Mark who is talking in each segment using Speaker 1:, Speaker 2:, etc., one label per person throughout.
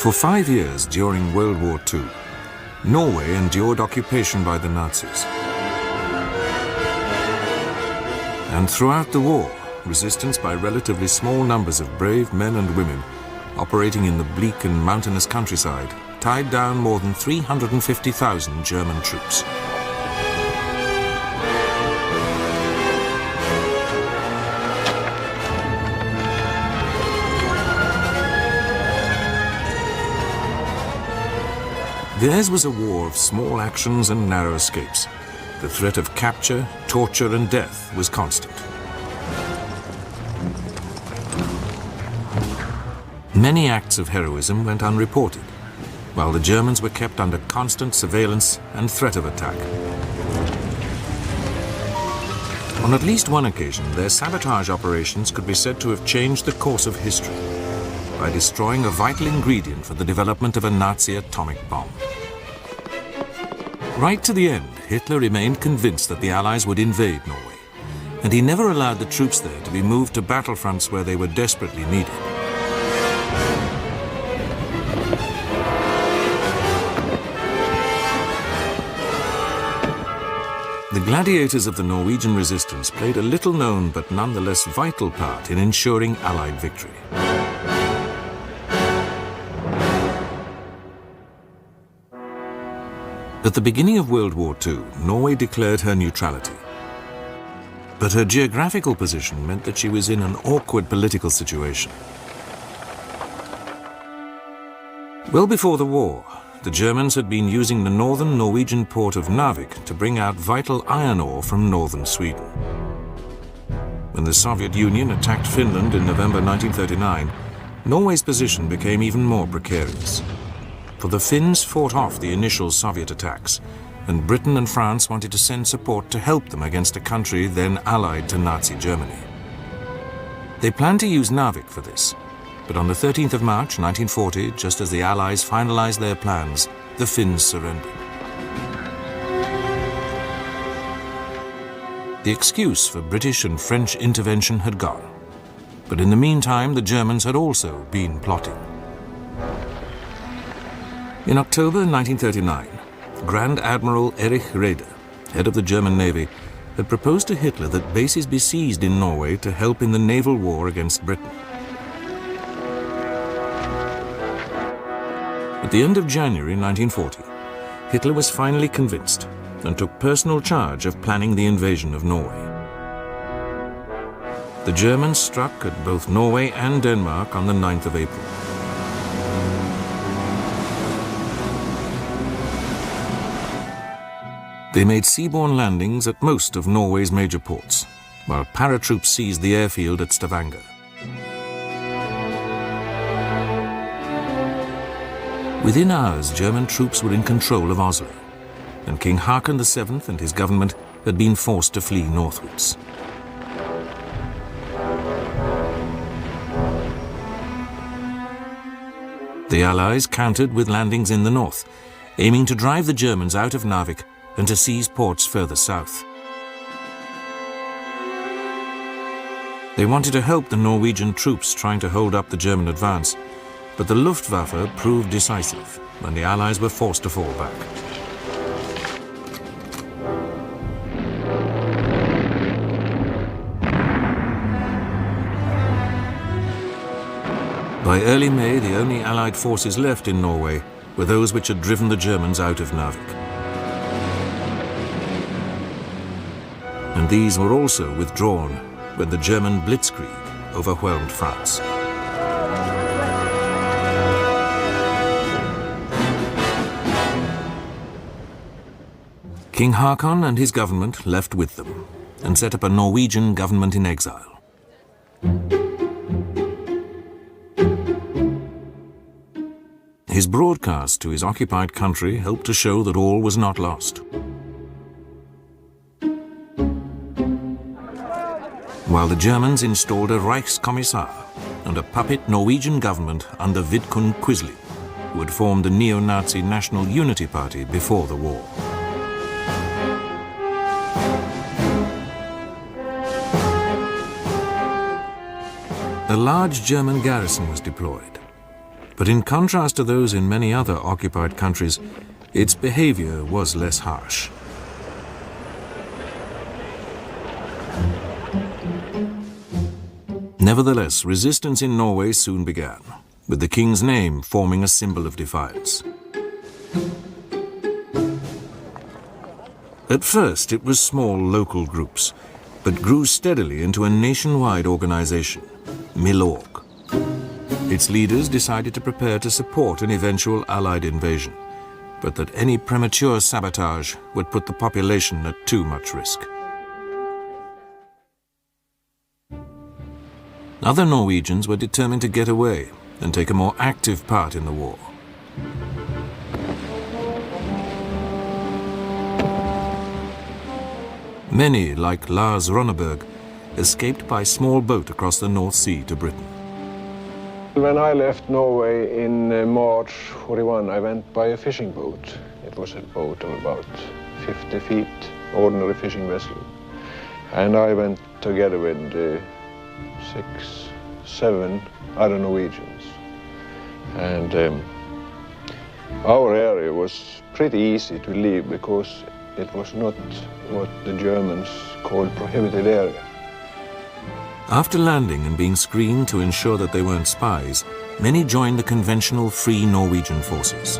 Speaker 1: For 5 years during World War II, Norway endured occupation by the Nazis. And throughout the war, resistance by relatively small numbers of brave men and women operating in the bleak and mountainous countryside tied down more than 350,000 German troops. Theirs was a war of small actions and narrow escapes. The threat of capture, torture, and death was constant. Many acts of heroism went unreported, while the Germans were kept under constant surveillance and threat of attack. On at least one occasion, their sabotage operations could be said to have changed the course of history by destroying a vital ingredient for the development of a Nazi atomic bomb. Right to the end, Hitler remained convinced that the Allies would invade Norway, and he never allowed the troops there to be moved to battlefronts where they were desperately needed. The Gladiators of the Norwegian resistance played a little-known but nonetheless vital part in ensuring Allied victory. At the beginning of World War II, Norway declared her neutrality. But her geographical position meant that she was in an awkward political situation. Well before the war, the Germans had been using the northern Norwegian port of Narvik to bring out vital iron ore from northern Sweden. When the Soviet Union attacked Finland in November 1939, Norway's position became even more precarious. For the Finns fought off the initial Soviet attacks, and Britain and France wanted to send support to help them against a country then allied to Nazi Germany. They planned to use Narvik for this, but on the 13th of March 1940, just as the Allies finalized their plans, the Finns surrendered. The excuse for British and French intervention had gone, but in the meantime the Germans had also been plotting. In October 1939, Grand Admiral Erich Raeder, head of the German Navy, had proposed to Hitler that bases be seized in Norway to help in the naval war against Britain. At the end of January 1940, Hitler was finally convinced and took personal charge of planning the invasion of Norway. The Germans struck at both Norway and Denmark on the 9th of April. They made seaborne landings at most of Norway's major ports, while paratroops seized the airfield at Stavanger. Within hours, German troops were in control of Oslo, and King Haakon VII and his government had been forced to flee northwards. The Allies countered with landings in the north, aiming to drive the Germans out of Narvik and to seize ports further south. They wanted to help the Norwegian troops trying to hold up the German advance, but the Luftwaffe proved decisive, and the Allies were forced to fall back. By early May, the only Allied forces left in Norway were those which had driven the Germans out of Narvik. And these were also withdrawn when the German blitzkrieg overwhelmed France. King Haakon and his government left with them and set up a Norwegian government in exile. His broadcast to his occupied country helped to show that all was not lost. While the Germans installed a Reichskommissar and a puppet Norwegian government under Vidkun Quisling, who had formed the neo-Nazi National Unity Party before the war. A large German garrison was deployed, But in contrast to those in many other occupied countries, its behavior was less harsh. Nevertheless, resistance in Norway soon began, with the king's name forming a symbol of defiance. At first, it was small local groups, but grew steadily into a nationwide organization, Milorg. Its leaders decided to prepare to support an eventual Allied invasion, but that any premature sabotage would put the population at too much risk. Other Norwegians were determined to get away and take a more active part in the war. Many, like Lars Ronneberg, escaped by small boat across the North Sea to Britain.
Speaker 2: When I left Norway in March 41, I went by a fishing boat. It was a boat of about 50 feet, ordinary fishing vessel. And I went together with 6, 7 other Norwegians. And our area was pretty easy to leave because it was not what the Germans called prohibited area.
Speaker 1: After landing and being screened to ensure that they weren't spies, many joined the conventional Free Norwegian forces.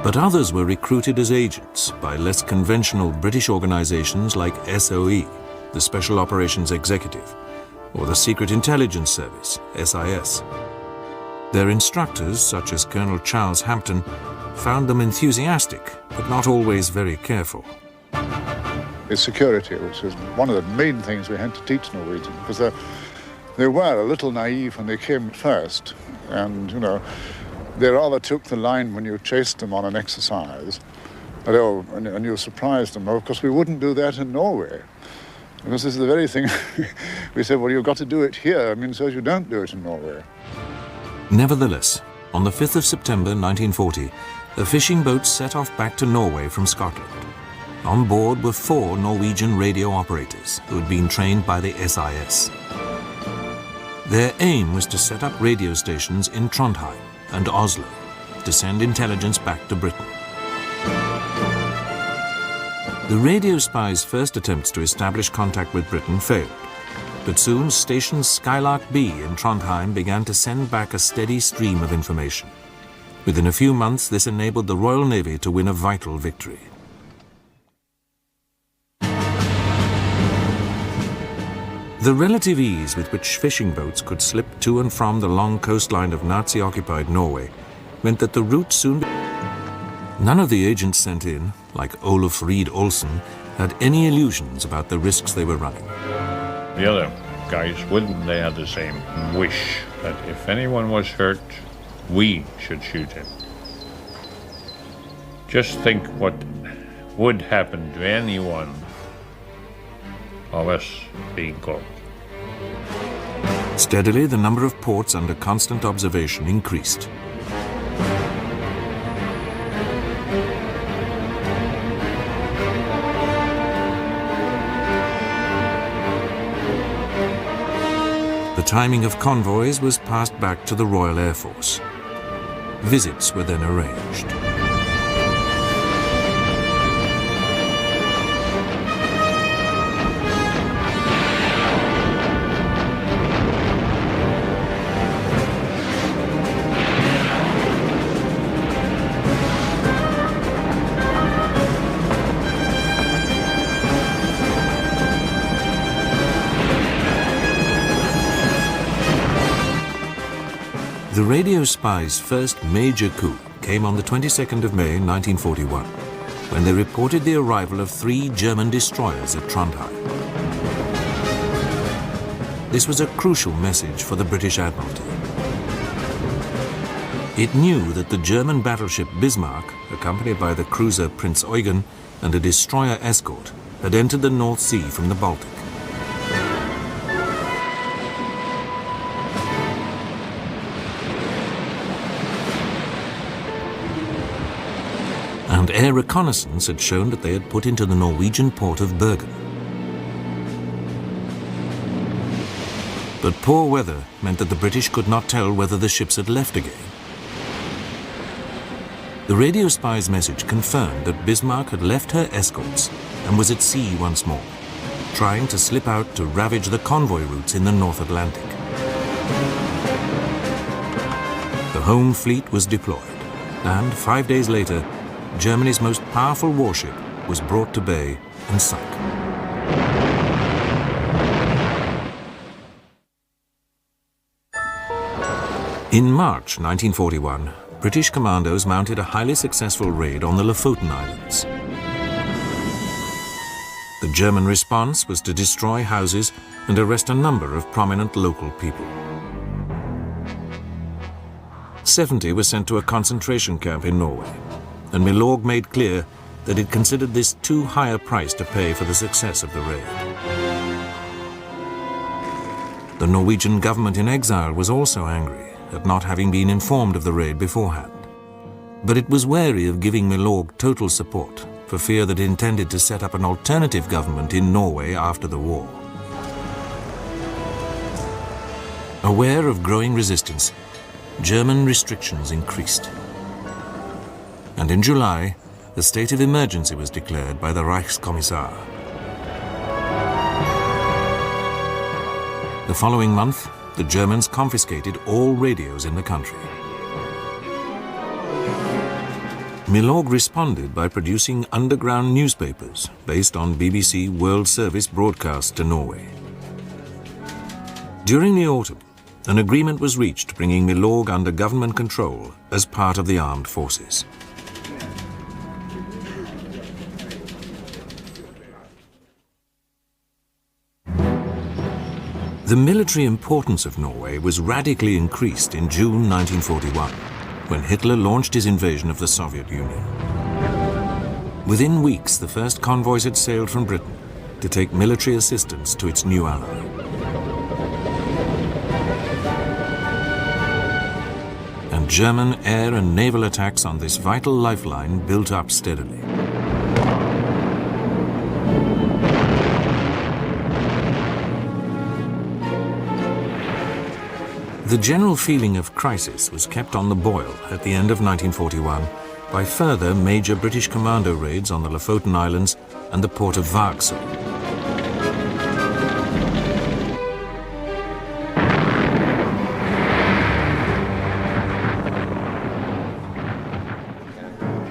Speaker 1: But others were recruited as agents by less conventional British organizations like SOE, the Special Operations Executive, or the Secret Intelligence Service, SIS. Their instructors, such as Colonel Charles Hampton, found them enthusiastic, but not always very careful.
Speaker 3: It's security, which is one of the main things we had to teach Norwegians, because they were a little naive when they came first, and, you know, they rather took the line when you chased them on an exercise, and you surprised them. Of course, we wouldn't do that in Norway, because this is the very thing we said, well, you've got to do it here, I mean, so you don't do it in Norway.
Speaker 1: Nevertheless, on the 5th of September 1940, a fishing boat set off back to Norway from Scotland. On board were 4 Norwegian radio operators who had been trained by the SIS. Their aim was to set up radio stations in Trondheim and Oslo to send intelligence back to Britain. The radio spies' first attempts to establish contact with Britain failed, but soon station Skylark B in Trondheim began to send back a steady stream of information. Within a few months, this enabled the Royal Navy to win a vital victory. The relative ease with which fishing boats could slip to and from the long coastline of Nazi-occupied Norway meant that the route soon... None of the agents sent in, like Oluf Reed Olsen, had any illusions about the risks they were running.
Speaker 4: The other guys wouldn't. They had the same wish that if anyone was hurt, we should shoot him. Just think what would happen to anyone of us being caught.
Speaker 1: Steadily, the number of ports under constant observation increased. The timing of convoys was passed back to the Royal Air Force. Visits were then arranged. The radio spies' first major coup came on the 22nd of May 1941, when they reported the arrival of 3 German destroyers at Trondheim. This was a crucial message for the British Admiralty. It knew that the German battleship Bismarck, accompanied by the cruiser Prince Eugen and a destroyer escort, had entered the North Sea from the Baltic. and air reconnaissance had shown that they had put into the Norwegian port of Bergen. But poor weather meant that the British could not tell whether the ships had left again. The radio spy's message confirmed that Bismarck had left her escorts and was at sea once more, trying to slip out to ravage the convoy routes in the North Atlantic. The home fleet was deployed, and 5 days later, Germany's most powerful warship was brought to bay and sunk. In March 1941, British commandos mounted a highly successful raid on the Lofoten Islands. The German response was to destroy houses and arrest a number of prominent local people. 70 were sent to a concentration camp in Norway, and Milorg made clear that it considered this too high a price to pay for the success of the raid. The Norwegian government in exile was also angry at not having been informed of the raid beforehand, but it was wary of giving Milorg total support for fear that it intended to set up an alternative government in Norway after the war. Aware of growing resistance, German restrictions increased. And in July, a state of emergency was declared by the Reichskommissar. The following month, the Germans confiscated all radios in the country. Milorg responded by producing underground newspapers based on BBC World Service broadcasts to Norway. During the autumn, an agreement was reached bringing Milorg under government control as part of the armed forces. The military importance of Norway was radically increased in June 1941, when Hitler launched his invasion of the Soviet Union. Within weeks, the first convoys had sailed from Britain to take military assistance to its new ally. And German air and naval attacks on this vital lifeline built up steadily. The general feeling of crisis was kept on the boil at the end of 1941 by further major British commando raids on the Lofoten Islands and the port of Vagsø.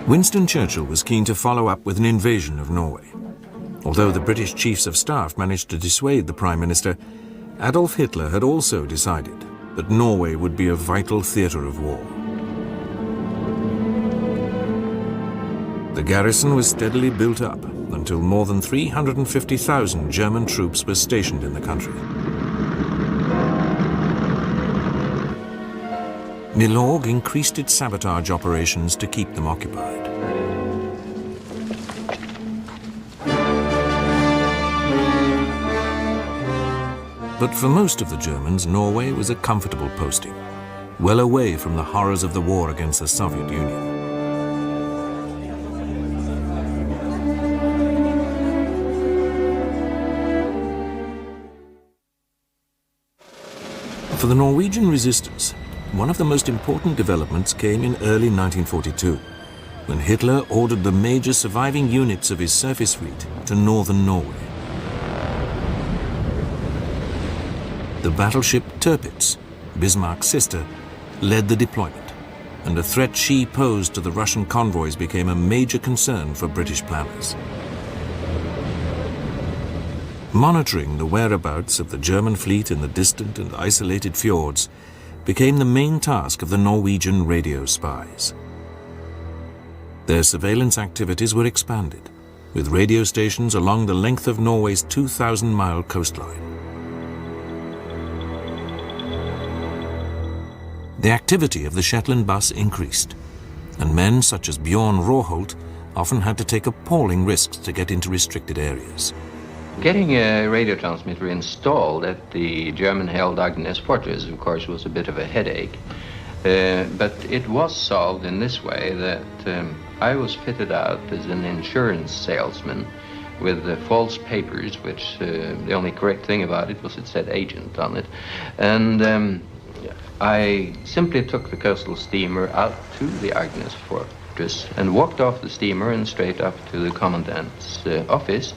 Speaker 1: Winston Churchill was keen to follow up with an invasion of Norway. Although the British Chiefs of Staff managed to dissuade the Prime Minister, Adolf Hitler had also decided that Norway would be a vital theatre of war. The garrison was steadily built up until more than 350,000 German troops were stationed in the country. Milorg increased its sabotage operations to keep them occupied. But for most of the Germans, Norway was a comfortable posting, well away from the horrors of the war against the Soviet Union. For the Norwegian resistance, one of the most important developments came in early 1942, when Hitler ordered the major surviving units of his surface fleet to northern Norway. The battleship Tirpitz, Bismarck's sister, led the deployment, and the threat she posed to the Russian convoys became a major concern for British planners. Monitoring the whereabouts of the German fleet in the distant and isolated fjords became the main task of the Norwegian radio spies. Their surveillance activities were expanded, with radio stations along the length of Norway's 2,000-mile coastline. The activity of the Shetland bus increased, and men such as Bjorn Råholt often had to take appalling risks to get into restricted areas.
Speaker 5: Getting a radio transmitter installed at the German-held Agnes fortress, of course, was a bit of a headache. But it was solved in this way that I was fitted out as an insurance salesman with false papers, which the only correct thing about it was it said agent on it. And I simply took the coastal steamer out to the Agnes fortress and walked off the steamer and straight up to the commandant's office.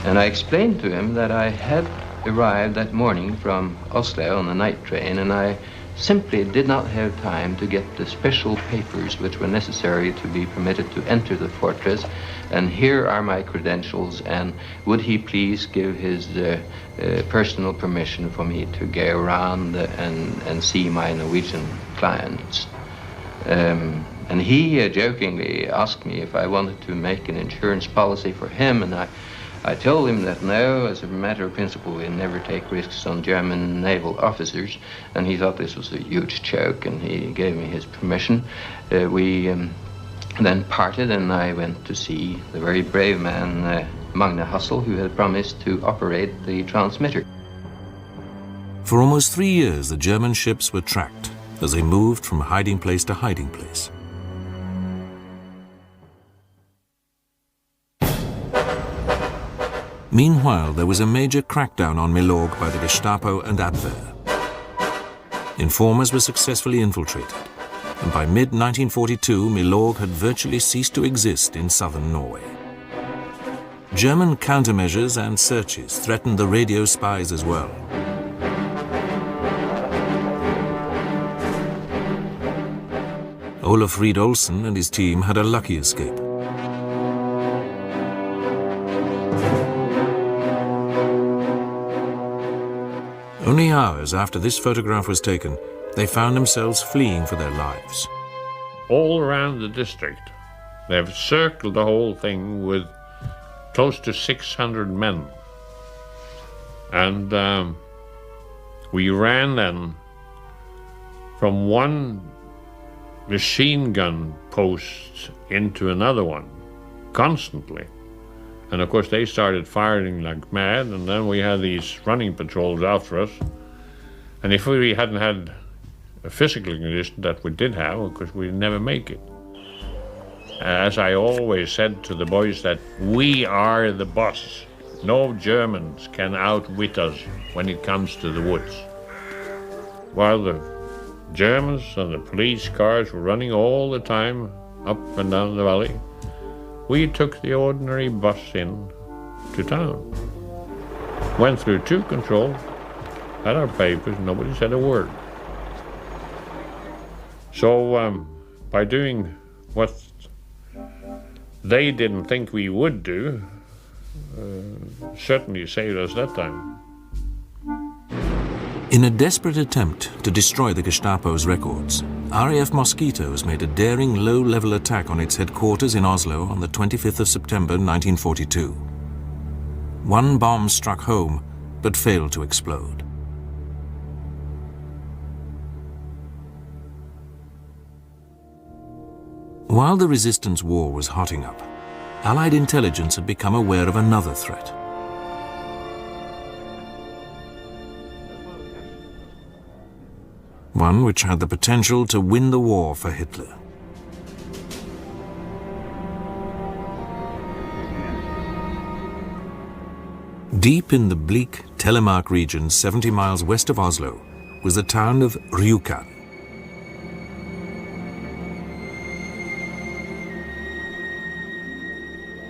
Speaker 5: And I explained to him that I had arrived that morning from Oslo on the night train, and I simply did not have time to get the special papers which were necessary to be permitted to enter the fortress. And here are my credentials, and would he please give his personal permission for me to go around and see my Norwegian clients. And he jokingly asked me if I wanted to make an insurance policy for him, and I told him that no, as a matter of principle, we never take risks on German naval officers, and he thought this was a huge joke, and he gave me his permission. We then parted, and I went to see the very brave man, Magne Hassel, who had promised to operate the transmitter.
Speaker 1: For almost 3 years, the German ships were tracked as they moved from hiding place to hiding place. Meanwhile, there was a major crackdown on Milorg by the Gestapo and Abwehr. Informers were successfully infiltrated, and by mid-1942, Milorg had virtually ceased to exist in southern Norway. German countermeasures and searches threatened the radio spies as well. Olaf Fried Olsen and his team had a lucky escape. Only hours after this photograph was taken, they found themselves fleeing for their lives.
Speaker 4: All around the district, they've circled the whole thing with close to 600 men. And we ran then from one machine gun post into another one, constantly. And of course they started firing like mad, and then we had these running patrols after us. And if we hadn't had a physical condition that we did have, of course we'd never make it. As I always said to the boys, that we are the boss. No Germans can outwit us when it comes to the woods. While the Germans and the police cars were running all the time up and down the valley, we took the ordinary bus in to town. Went through 2 controls, had our papers, nobody said a word. So by doing what they didn't think we would do, certainly saved us that time.
Speaker 1: In a desperate attempt to destroy the Gestapo's records, RAF Mosquitoes made a daring low-level attack on its headquarters in Oslo on the 25th of September 1942. One bomb struck home, but failed to explode. While the resistance war was hotting up, Allied intelligence had become aware of another threat. One which had the potential to win the war for Hitler. Deep in the bleak Telemark region 70 miles west of Oslo was the town of Rjukan.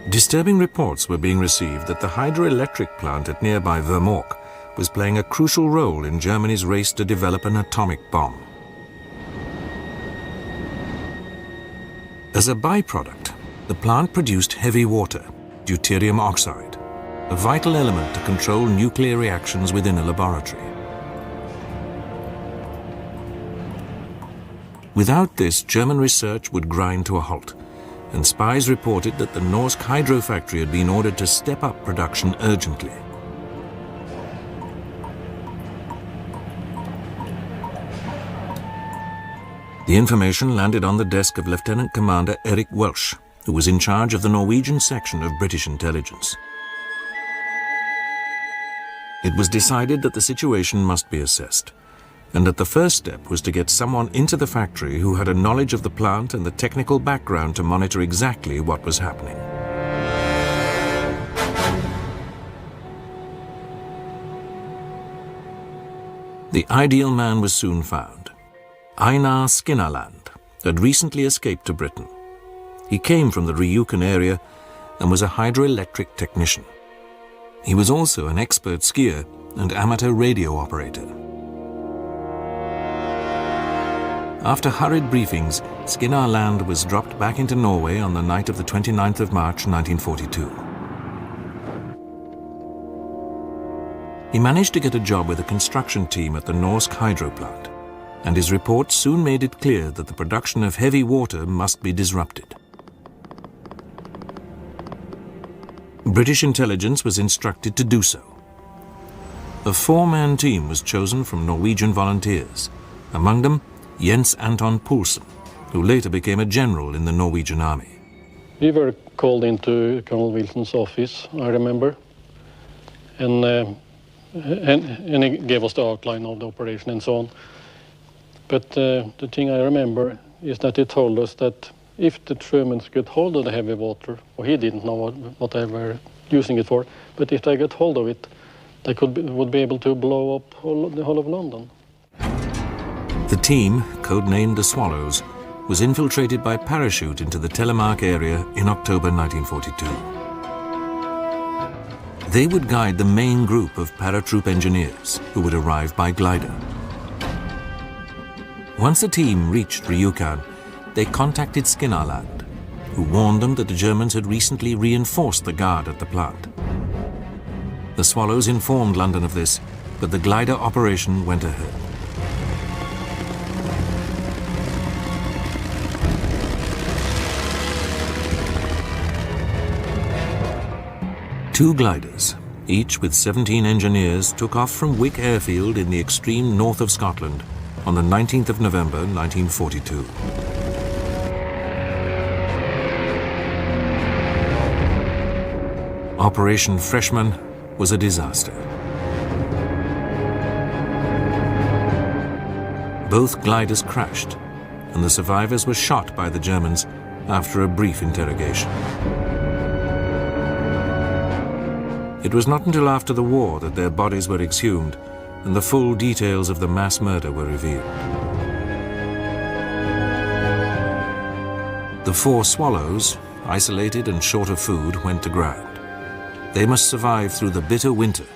Speaker 1: Disturbing reports were being received that the hydroelectric plant at nearby Vermork was playing a crucial role in Germany's race to develop an atomic bomb. As a byproduct, the plant produced heavy water, deuterium oxide, a vital element to control nuclear reactions within a laboratory. Without this, German research would grind to a halt, and spies reported that the Norsk hydro factory had been ordered to step up production urgently. The information landed on the desk of Lieutenant Commander Erik Welsh, who was in charge of the Norwegian section of British intelligence. It was decided that the situation must be assessed, and that the first step was to get someone into the factory who had a knowledge of the plant and the technical background to monitor exactly what was happening. The ideal man was soon found. Einar Skinnaland had recently escaped to Britain. He came from the Ryukin area and was a hydroelectric technician. He was also an expert skier and amateur radio operator. After hurried briefings, Skinnaland was dropped back into Norway on the night of the 29th of March 1942. He managed to get a job with a construction team at the Norsk hydro plant, and his report soon made it clear that the production of heavy water must be disrupted. British intelligence was instructed to do so. A four-man team was chosen from Norwegian volunteers, among them Jens Anton Poulsen, who later became a general in the Norwegian army.
Speaker 6: We were called into Colonel Wilson's office, I remember, and he gave us the outline of the operation and so on. But the thing I remember is that he told us that if the Germans get hold of the heavy water, or he didn't know what they were using it for, but if they get hold of it, they would be able to blow up the whole of London.
Speaker 1: The team, codenamed the Swallows, was infiltrated by parachute into the Telemark area in October 1942. They would guide the main group of paratroop engineers who would arrive by glider. Once the team reached Ryukan, they contacted Skinnaland, who warned them that the Germans had recently reinforced the guard at the plant. The Swallows informed London of this, but the glider operation went ahead. Two gliders, each with 17 engineers, took off from Wick Airfield in the extreme north of Scotland on the 19th of November 1942. Operation Freshman was a disaster. Both gliders crashed, and the survivors were shot by the Germans after a brief interrogation. It was not until after the war that their bodies were exhumed and the full details of the mass murder were revealed. The four Swallows, isolated and short of food, went to ground. They must survive through the bitter winter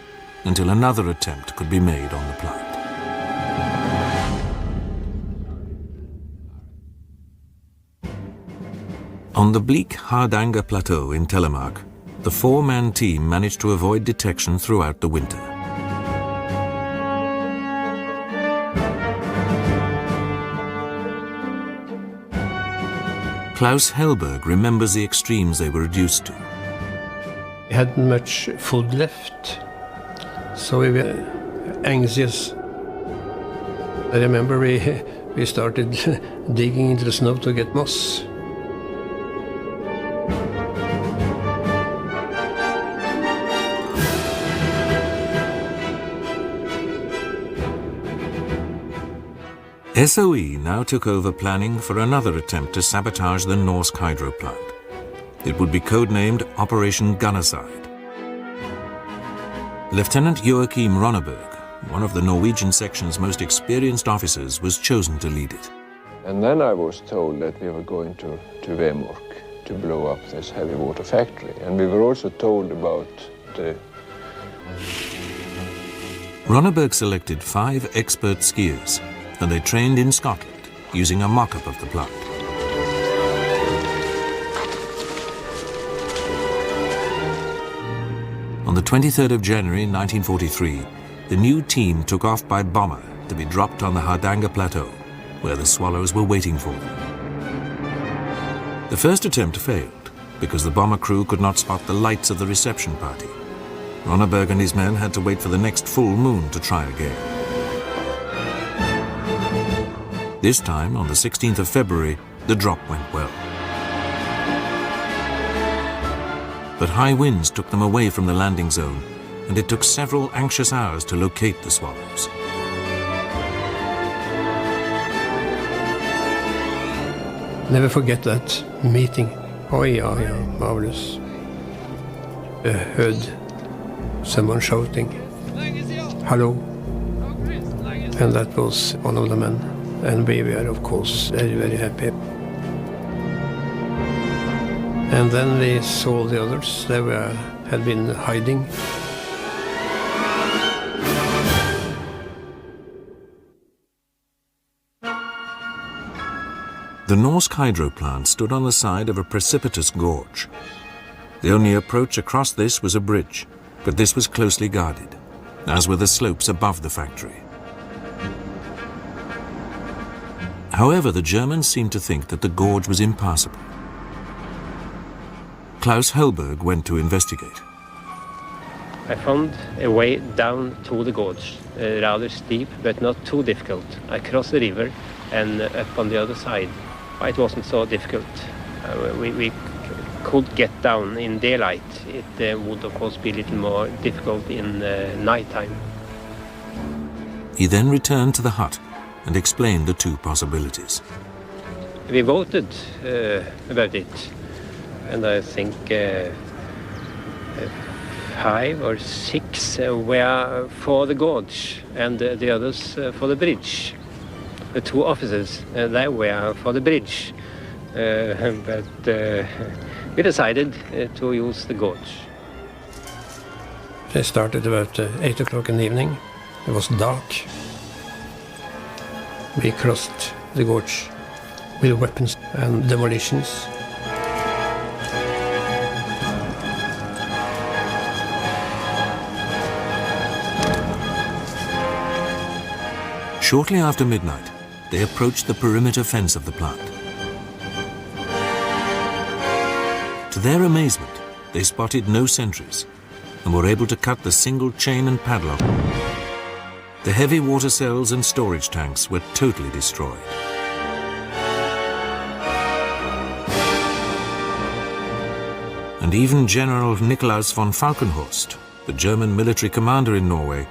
Speaker 1: until another attempt could be made on the plant. On the bleak Hardanger Plateau in Telemark, the four-man team managed to avoid detection throughout the winter. Klaus Hellberg remembers the extremes they were reduced to.
Speaker 7: We hadn't much food left, so we were anxious. I remember we started digging into the snow to get moss.
Speaker 1: SOE now took over planning for another attempt to sabotage the Norsk hydro plant. It would be codenamed Operation Gunnerside. Lieutenant Joachim Ronneberg, one of the Norwegian section's most experienced officers, was chosen to lead it.
Speaker 2: And then I was told that we were going to Vemork to blow up this heavy water factory. And we were also told about the...
Speaker 1: Ronneberg selected 5 expert skiers, and they trained in Scotland using a mock-up of the plant. On the 23rd of January 1943, the new team took off by bomber to be dropped on the Hardanger Plateau, where the Swallows were waiting for them. The first attempt failed because the bomber crew could not spot the lights of the reception party. Ronneberg and his men had to wait for the next full moon to try again. This time, on the 16th of February, the drop went well. But high winds took them away from the landing zone, and it took several anxious hours to locate the Swallows.
Speaker 7: Never forget that meeting. Oh yeah, marvelous. I heard someone shouting, "Hello," and that was one of the men. And we were, of course, very, very happy. And then we saw the others. They had been hiding.
Speaker 1: The Norsk hydro plant stood on the side of a precipitous gorge. The only approach across this was a bridge, but this was closely guarded, as were the slopes above the factory. However, the Germans seemed to think that the gorge was impassable. Klaus Hellberg went to investigate.
Speaker 8: I found a way down to the gorge, rather steep but not too difficult. I crossed the river and up on the other side. It wasn't so difficult. We could get down in daylight. It would of course be a little more difficult in nighttime.
Speaker 1: He then returned to the hut and explained the two possibilities.
Speaker 8: We voted about it, and I think 5 or 6 were for the gorge and the others for the bridge. The 2 officers, they were for the bridge, but we decided to use the gorge.
Speaker 7: They started about 8 o'clock in the evening. It was dark. We crossed the gorge with weapons and demolitions.
Speaker 1: Shortly after midnight, they approached the perimeter fence of the plant. To their amazement, they spotted no sentries and were able to cut the single chain and padlock. The heavy water cells and storage tanks were totally destroyed. And even General Nikolaus von Falkenhorst, the German military commander in Norway,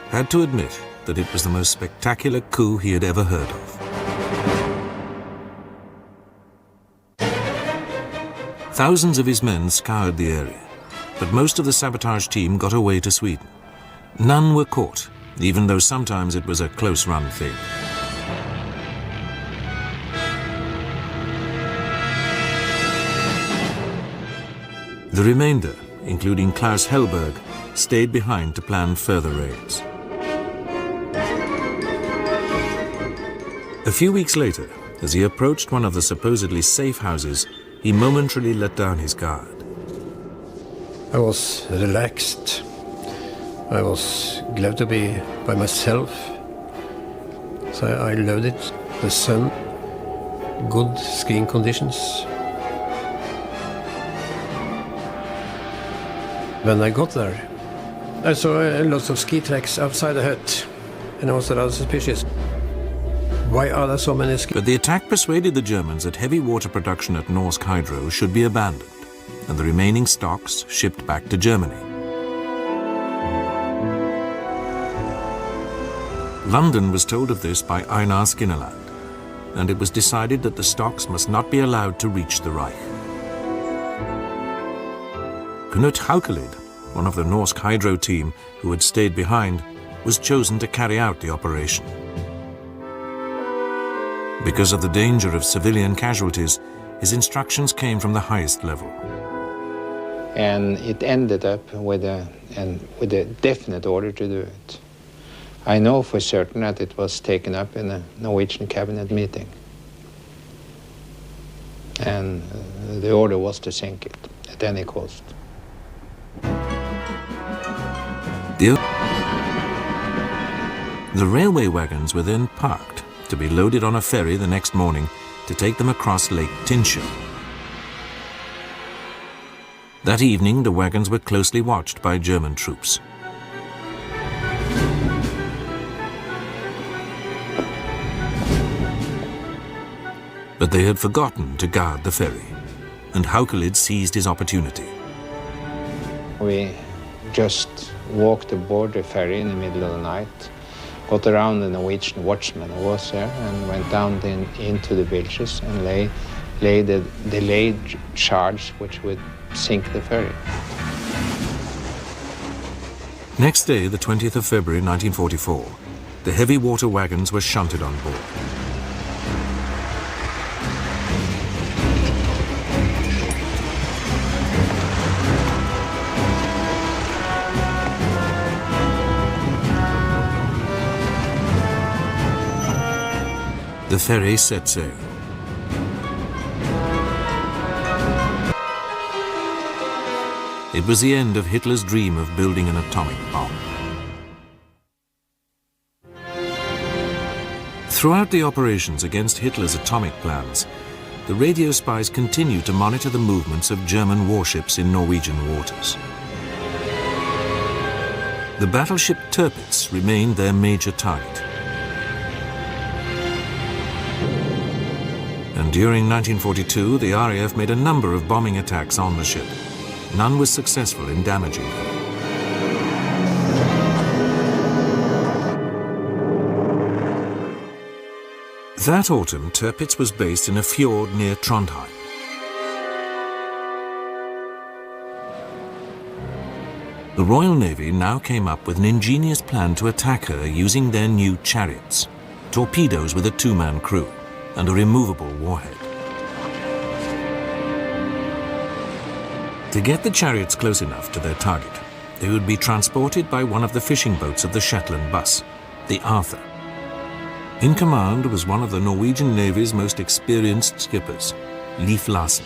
Speaker 1: had to admit that it was the most spectacular coup he had ever heard of. Thousands of his men scoured the area, but most of the sabotage team got away to Sweden. None were caught, even though sometimes it was a close-run thing. The remainder, including Klaus Hellberg, stayed behind to plan further raids. A few weeks later, as he approached one of the supposedly safe houses, he momentarily let down his guard.
Speaker 7: I was relaxed. I was glad to be by myself. So I loved it. The sun, good skiing conditions. When I got there, I saw lots of ski tracks outside the hut, and I was rather suspicious. Why are there so many ski?
Speaker 1: But the attack persuaded the Germans that heavy water production at Norsk Hydro should be abandoned, and the remaining stocks shipped back to Germany. London was told of this by Einar Skinnerland, and it was decided that the stocks must not be allowed to reach the Reich. Knut Haukelid, one of the Norsk Hydro team who had stayed behind, was chosen to carry out the operation. Because of the danger of civilian casualties, his instructions came from the highest level.
Speaker 9: And it ended up with a definite order to do it. I know for certain that it was taken up in a Norwegian cabinet meeting. And the order was to sink it at any cost.
Speaker 1: The railway wagons were then parked to be loaded on a ferry the next morning to take them across Lake Tinsjø. That evening, the wagons were closely watched by German troops. But they had forgotten to guard the ferry, and Haukelid seized his opportunity.
Speaker 9: We just walked aboard the ferry in the middle of the night, got around the Norwegian watchman who was there, and went down into the villages and lay laid a delayed charge which would sink the ferry.
Speaker 1: Next day, the 20th of February 1944, the heavy water wagons were shunted on board. The ferry set sail. It was the end of Hitler's dream of building an atomic bomb. Throughout the operations against Hitler's atomic plans, the radio spies continued to monitor the movements of German warships in Norwegian waters. The battleship Tirpitz remained their major target. And during 1942, the RAF made a number of bombing attacks on the ship. None was successful in damaging her. That autumn, Tirpitz was based in a fjord near Trondheim. The Royal Navy now came up with an ingenious plan to attack her using their new chariots, torpedoes with a two-man crew, and a removable warhead. To get the chariots close enough to their target, they would be transported by one of the fishing boats of the Shetland bus, the Arthur. In command was one of the Norwegian Navy's most experienced skippers, Leif Larsen.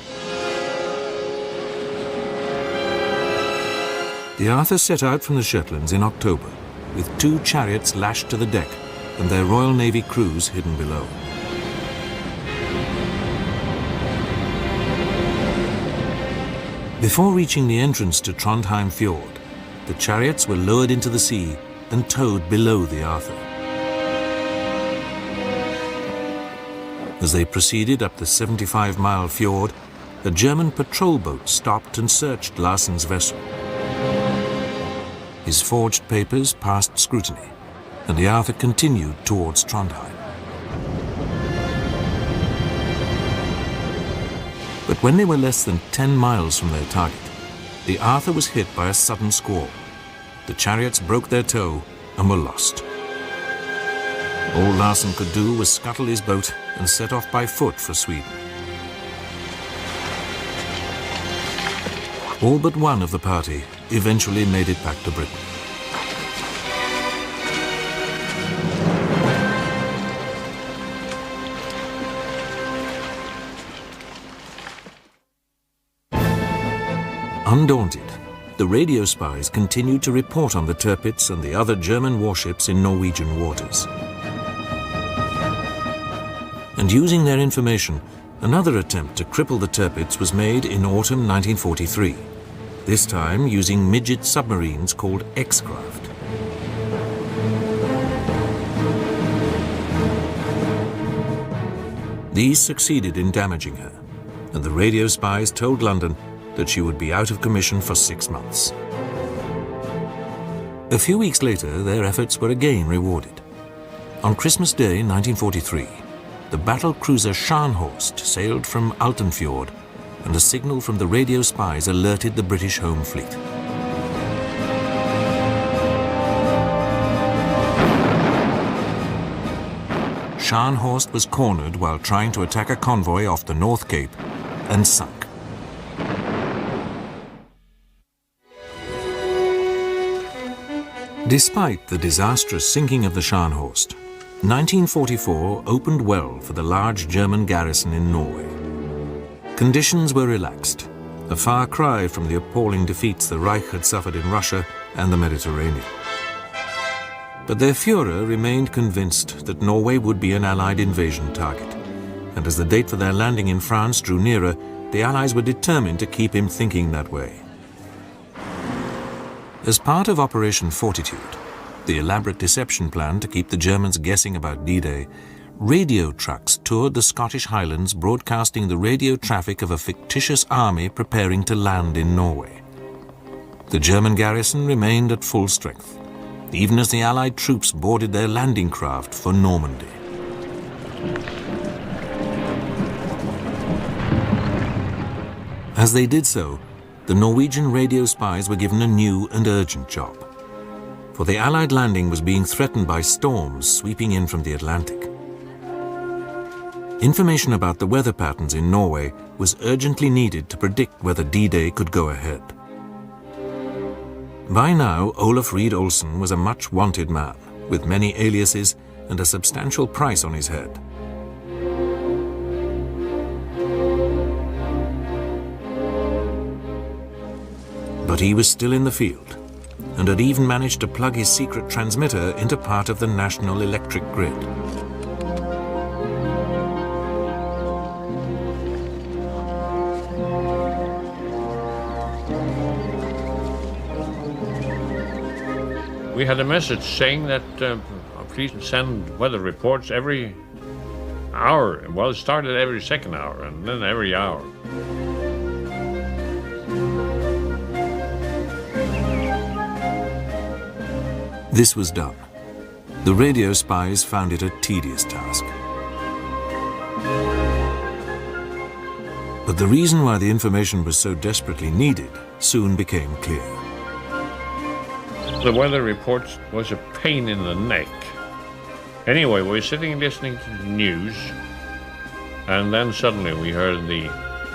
Speaker 1: The Arthur set out from the Shetlands in October, with 2 chariots lashed to the deck and their Royal Navy crews hidden below. Before reaching the entrance to Trondheim Fjord, the chariots were lowered into the sea and towed below the Arthur. As they proceeded up the 75-mile fjord, a German patrol boat stopped and searched Larsen's vessel. His forged papers passed scrutiny, and the Arthur continued towards Trondheim. But when they were less than 10 miles from their target, the Arthur was hit by a sudden squall. The chariots broke their tow and were lost. All Larsen could do was scuttle his boat and set off by foot for Sweden. All but one of the party eventually made it back to Britain. Undaunted, the radio spies continued to report on the Tirpitz and the other German warships in Norwegian waters. And using their information, another attempt to cripple the Tirpitz was made in autumn 1943, this time using midget submarines called X-craft. These succeeded in damaging her, and the radio spies told London that she would be out of commission for 6 months. A few weeks later, their efforts were again rewarded. On Christmas Day 1943, the battle cruiser Scharnhorst sailed from Altenfjord, and a signal from the radio spies alerted the British home fleet. Scharnhorst was cornered while trying to attack a convoy off the North Cape and sunk. Despite the disastrous sinking of the Scharnhorst, 1944 opened well for the large German garrison in Norway. Conditions were relaxed, a far cry from the appalling defeats the Reich had suffered in Russia and the Mediterranean. But their Führer remained convinced that Norway would be an Allied invasion target, and as the date for their landing in France drew nearer, the Allies were determined to keep him thinking that way. As part of Operation Fortitude, the elaborate deception plan to keep the Germans guessing about D-Day, radio trucks toured the Scottish Highlands broadcasting the radio traffic of a fictitious army preparing to land in Norway. The German garrison remained at full strength, even as the Allied troops boarded their landing craft for Normandy. As they did so, the Norwegian radio spies were given a new and urgent job. For the Allied landing was being threatened by storms sweeping in from the Atlantic. Information about the weather patterns in Norway was urgently needed to predict whether D-Day could go ahead. By now, Olaf Reed Olsen was a much wanted man, with many aliases and a substantial price on his head. But he was still in the field, and had even managed to plug his secret transmitter into part of the national electric grid.
Speaker 4: We had a message saying that please send weather reports every hour. Well, it started every second hour and then every hour.
Speaker 1: This was done. The radio spies found it a tedious task. But the reason why the information was so desperately needed soon became clear.
Speaker 4: The weather reports was a pain in the neck. Anyway, we were sitting listening to the news, and then suddenly we heard the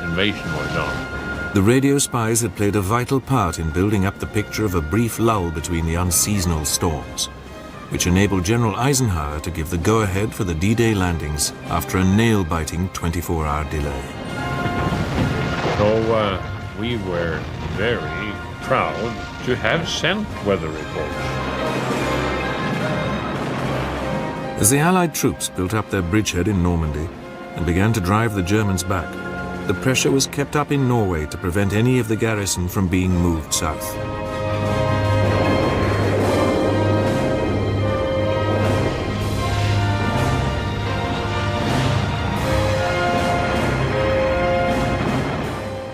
Speaker 4: invasion was on.
Speaker 1: The radio spies had played a vital part in building up the picture of a brief lull between the unseasonal storms, which enabled General Eisenhower to give the go-ahead for the D-Day landings after a nail-biting 24-hour delay.
Speaker 4: So we were very proud to have sent weather reports.
Speaker 1: As the Allied troops built up their bridgehead in Normandy and began to drive the Germans back, the pressure was kept up in Norway to prevent any of the garrison from being moved south.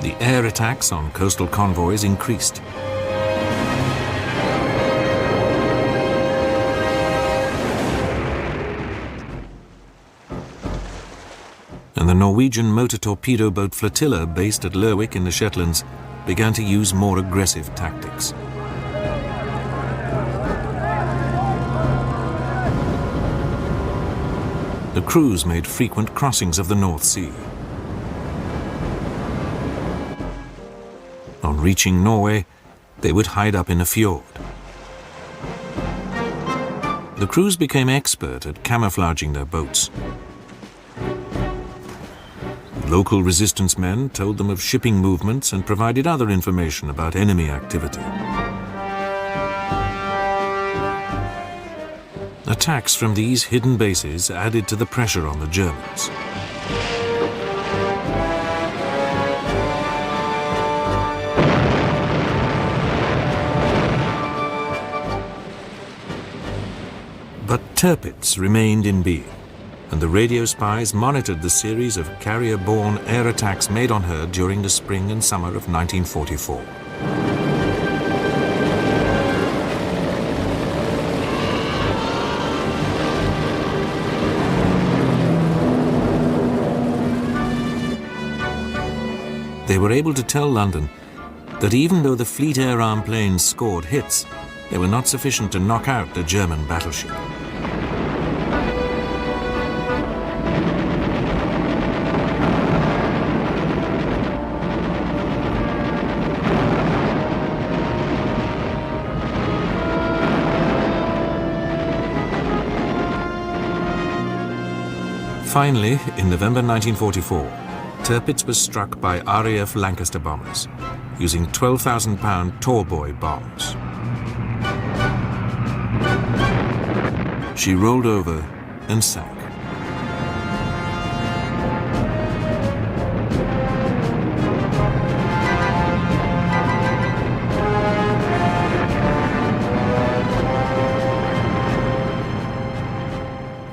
Speaker 1: The air attacks on coastal convoys increased. And the Norwegian motor torpedo boat flotilla based at Lerwick in the Shetlands began to use more aggressive tactics. The crews made frequent crossings of the North Sea. On reaching Norway, they would hide up in a fjord. The crews became expert at camouflaging their boats. Local resistance men told them of shipping movements and provided other information about enemy activity. Attacks from these hidden bases added to the pressure on the Germans. But Tirpitz remained in being, and the radio spies monitored the series of carrier-borne air attacks made on her during the spring and summer of 1944. They were able to tell London that even though the Fleet Air Arm planes scored hits, they were not sufficient to knock out the German battleship. Finally, in November 1944, Tirpitz was struck by RAF Lancaster bombers, using 12,000-pound tallboy bombs. She rolled over and sank.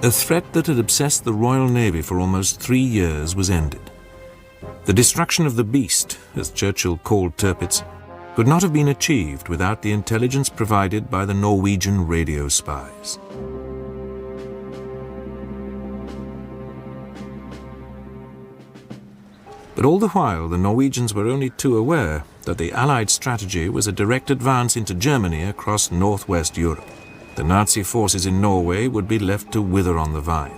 Speaker 1: A threat that had obsessed the Royal Navy for almost 3 years was ended. The destruction of the beast, as Churchill called Tirpitz, could not have been achieved without the intelligence provided by the Norwegian radio spies. But all the while, the Norwegians were only too aware that the Allied strategy was a direct advance into Germany across northwest Europe. The Nazi forces in Norway would be left to wither on the vine.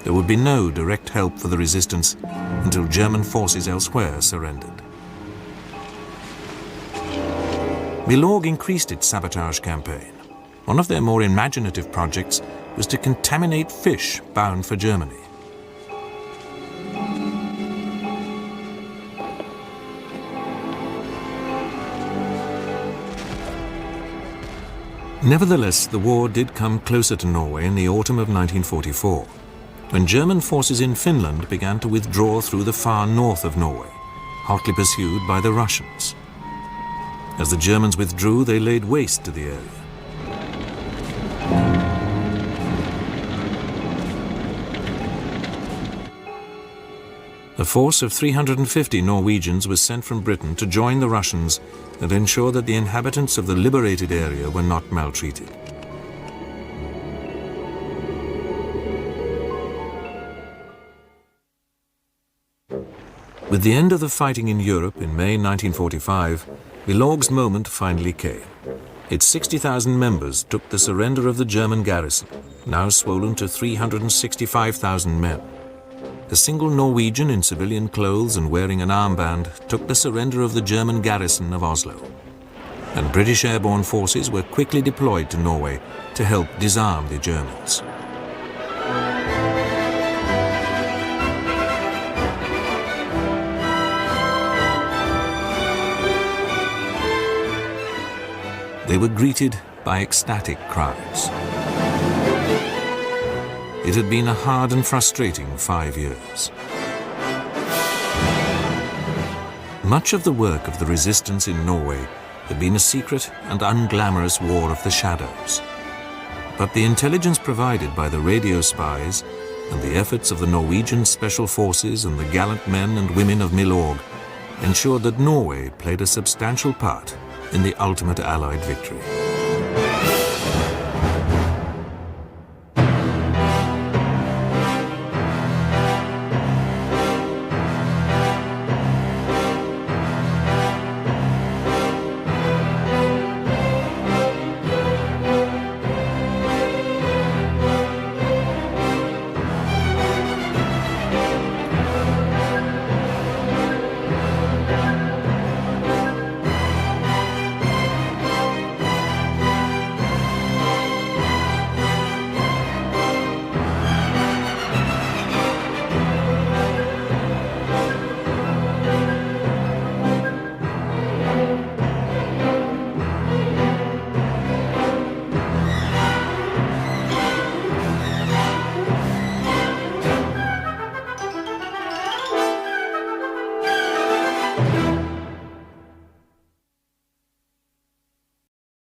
Speaker 1: There would be no direct help for the resistance until German forces elsewhere surrendered. Milorg increased its sabotage campaign. One of their more imaginative projects was to contaminate fish bound for Germany. Nevertheless, the war did come closer to Norway in the autumn of 1944, when German forces in Finland began to withdraw through the far north of Norway, hotly pursued by the Russians. As the Germans withdrew, they laid waste to the area. A force of 350 Norwegians was sent from Britain to join the Russians and ensure that the inhabitants of the liberated area were not maltreated. With the end of the fighting in Europe in May 1945, Milorg's moment finally came. Its 60,000 members took the surrender of the German garrison, now swollen to 365,000 men. A single Norwegian in civilian clothes and wearing an armband took the surrender of the German garrison of Oslo. And British airborne forces were quickly deployed to Norway to help disarm the Germans. They were greeted by ecstatic crowds. It had been a hard and frustrating 5 years. Much of the work of the resistance in Norway had been a secret and unglamorous war of the shadows. But the intelligence provided by the radio spies and the efforts of the Norwegian special forces and the gallant men and women of Milorg ensured that Norway played a substantial part in the ultimate Allied victory.